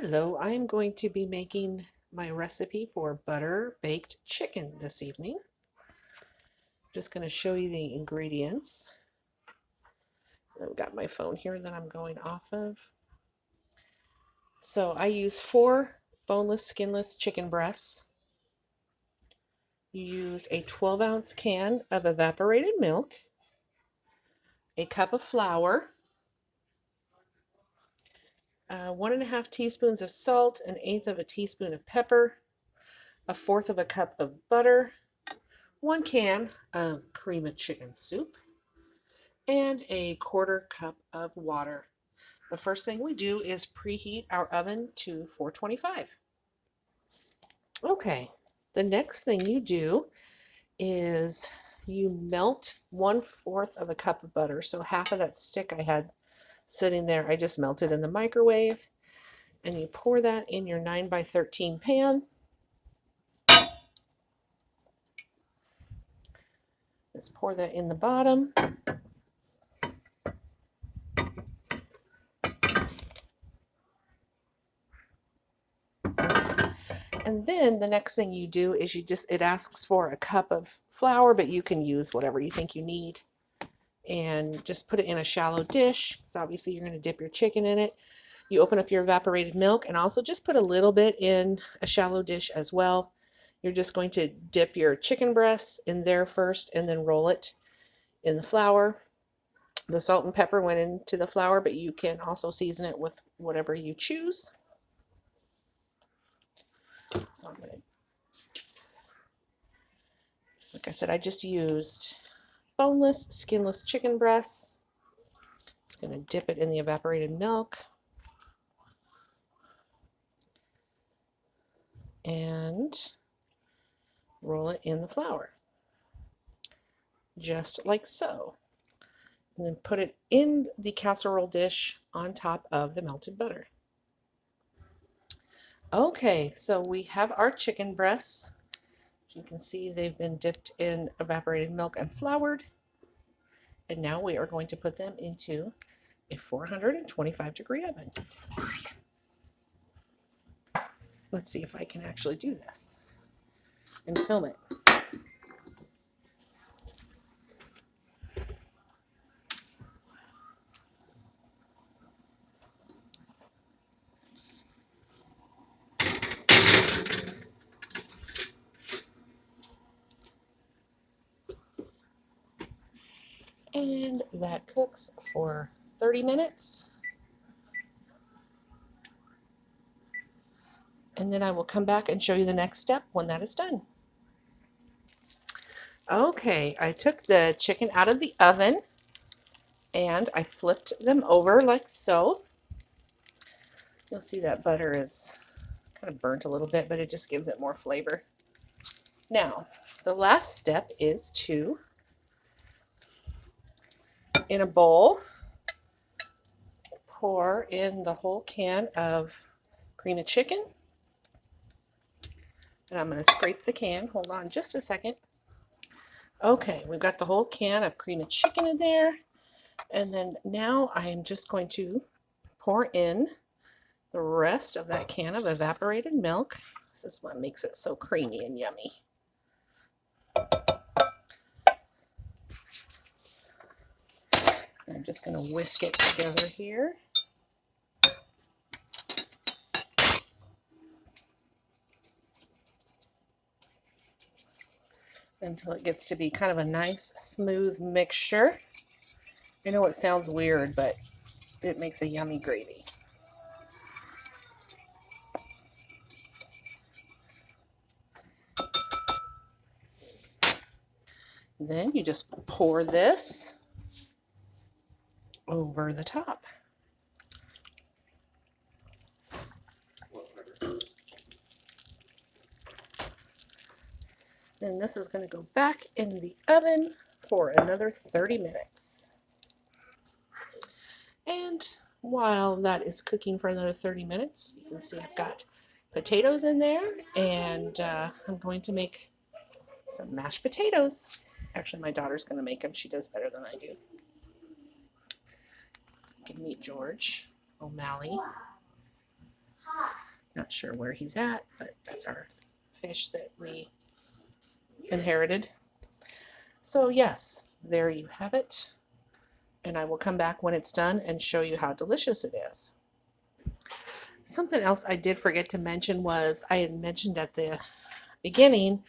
Hello, I'm going to be making my recipe for butter baked chicken this evening. Just going to show you the ingredients. I've got my phone here that I'm going off of. So I use 4 boneless, skinless chicken breasts. You use a 12-ounce can of evaporated milk, a cup of flour, 1.5 teaspoons of salt, 1/8 of a teaspoon of pepper, 1/4 of a cup of butter, 1 can of cream of chicken soup, and a 1/4 cup of water. The first thing we do is preheat our oven to 425. Okay, the next thing you do is you melt 1/4 of a cup of butter. So half of that stick I had sitting there, I just melted in the microwave. And you pour that in your 9x13 pan. Just pour that in the bottom. And then the next thing you do is it asks for a cup of flour, but you can use whatever you think you need. And just put it in a shallow dish, because obviously you're going to dip your chicken in it. You open up your evaporated milk and also just put a little bit in a shallow dish as well. You're just going to dip your chicken breasts in there first and then roll it in the flour. The salt and pepper went into the flour, but you can also season it with whatever you choose. So I'm going to, like I said, I just used boneless, skinless chicken breasts. Just going to dip it in the evaporated milk and roll it in the flour, just like so. And then put it in the casserole dish on top of the melted butter. Okay, so we have our chicken breasts. As you can see, they've been dipped in evaporated milk and floured. And now we are going to put them into a 425-degree oven. Let's see if I can actually do this and film it. And that cooks for 30 minutes. And then I will come back and show you the next step when that is done. Okay, I took the chicken out of the oven and I flipped them over like so. You'll see that butter is kind of burnt a little bit, but it just gives it more flavor. Now, the last step is to, in a bowl, pour in the whole can of cream of chicken. And I'm going to scrape the can. Hold on just a second. Okay, we've got the whole can of cream of chicken in there. And then now I'm just going to pour in the rest of that can of evaporated milk. This is what makes it so creamy and yummy. I'm just going to whisk it together here. Until it gets to be kind of a nice, smooth mixture. I know it sounds weird, but it makes a yummy gravy. Then you just pour this over the top. Then this is going to go back in the oven for another 30 minutes. And while that is cooking for another 30 minutes, you can see I've got potatoes in there, and I'm going to make some mashed potatoes. Actually, my daughter's going to make them. She does better than I do. You can meet George O'Malley. Not sure where he's at, but that's our fish that we inherited. So yes, there you have it. And I will come back when it's done and show you how delicious it is. Something else I did forget to mention was I had mentioned at the beginning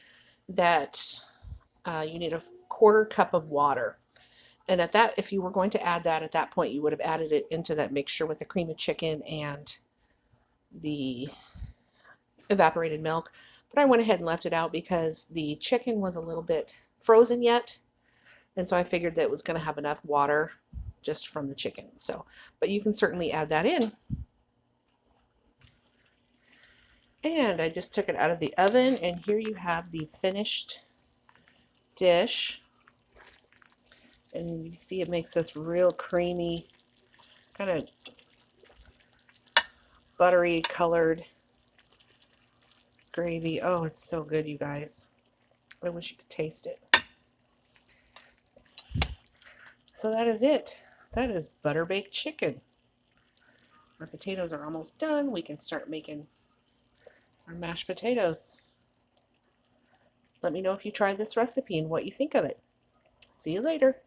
that you need a quarter cup of water. And at that, if you were going to add that at that point, you would have added it into that mixture with the cream of chicken and the evaporated milk. But I went ahead and left it out because the chicken was a little bit frozen yet. And so I figured that it was going to have enough water just from the chicken. So, but you can certainly add that in. And I just took it out of the oven, and here you have the finished dish. And you see it makes this real creamy, kind of buttery colored gravy. Oh, it's so good, you guys. I wish you could taste it. So that is it. That is butter baked chicken. Our potatoes are almost done. We can start making our mashed potatoes. Let me know if you try this recipe and what you think of it. See you later.